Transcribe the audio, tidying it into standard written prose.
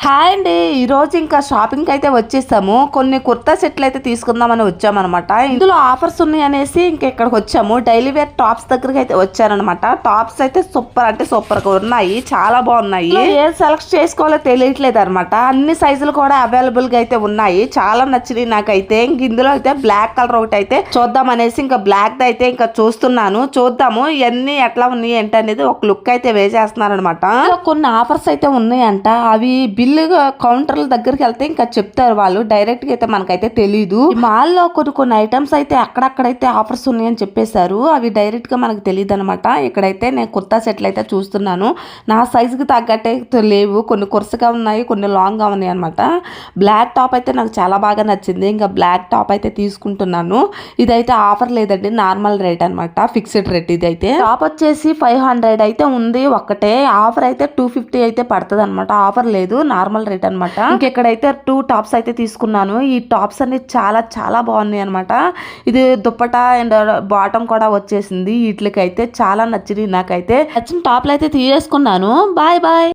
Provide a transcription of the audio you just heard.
Hi అండి. ఈరోజు ఇంకా షాపింగ్ అయితే వచ్చేసాము. కొన్ని కుర్తా సెట్లు అయితే తీసుకుందామని వచ్చామన్నమాట. ఇందులో ఆఫర్స్ ఉన్నాయి అనేసి ఇంకా ఇక్కడికి వచ్చాము. డైలీ వేర్ టాప్స్ దగ్గరికి అయితే వచ్చానమాట. టాప్స్ అయితే సూపర్ అంటే సూపర్ గా ఉన్నాయి, చాలా బాగున్నాయి. ఏం సెలెక్ట్ చేసుకోవాలో తెలియట్లేదు అనమాట. అన్ని సైజులు కూడా అవైలబుల్ గా అయితే ఉన్నాయి. చాలా నచ్చినాయి నాకైతే. ఇంక ఇందులో అయితే బ్లాక్ కలర్ ఒకటి అయితే చూద్దాం అనేసి ఇంకా బ్లాక్ అయితే ఇంకా చూస్తున్నాను. చూద్దాము ఇవన్నీ ఎట్లా ఉన్నాయి ఏంటనేది ఒక లుక్ అయితే వేసేస్తున్నాను అనమాట. కొన్ని ఆఫర్స్ అయితే ఉన్నాయంట. అవి బిల్ కౌంటర్ల దగ్గరికి వెళ్తే ఇంకా చెప్తారు వాళ్ళు. డైరెక్ట్ గా అయితే మనకైతే తెలీదు. మాల్ లో కొన్ని ఐటమ్స్ అయితే అక్కడక్కడైతే ఆఫర్స్ ఉన్నాయని చెప్పేశారు. అవి డైరెక్ట్ గా మనకు తెలియదు అనమాట. ఇక్కడైతే నేను కుర్తా సెట్లు అయితే చూస్తున్నాను. నా సైజ్ కి తగ్గట్టే లేవు. కొన్ని కుర్సగా ఉన్నాయి, కొన్ని లాంగ్ గా ఉన్నాయి అనమాట. బ్లాక్ టాప్ అయితే నాకు చాలా బాగా నచ్చింది. ఇంకా బ్లాక్ టాప్ అయితే తీసుకుంటున్నాను. ఇదైతే ఆఫర్ లేదండి, నార్మల్ రేట్ అనమాట, ఫిక్స్డ్ రేట్. ఇది అయితే టాప్ వచ్చేసి 500 అయితే ఉంది ఒక్కటే. ఆఫర్ అయితే 250 అయితే పడుతుంది అనమాట. ఆఫర్ లేదు, నార్మల్ రేట్ అనమాట. ఇంకెక్కడైతే 2 టాప్స్ అయితే తీసుకున్నాను. ఈ టాప్స్ అన్ని చాలా చాలా బాగున్నాయి అనమాట. ఇది దుప్పటా అండ్ బాటమ్ కూడా వచ్చేసింది. వీటికైతే చాలా నచ్చింది నాకైతే. నచ్చిన టాప్లు అయితే తీసేసుకున్నాను. Bye bye.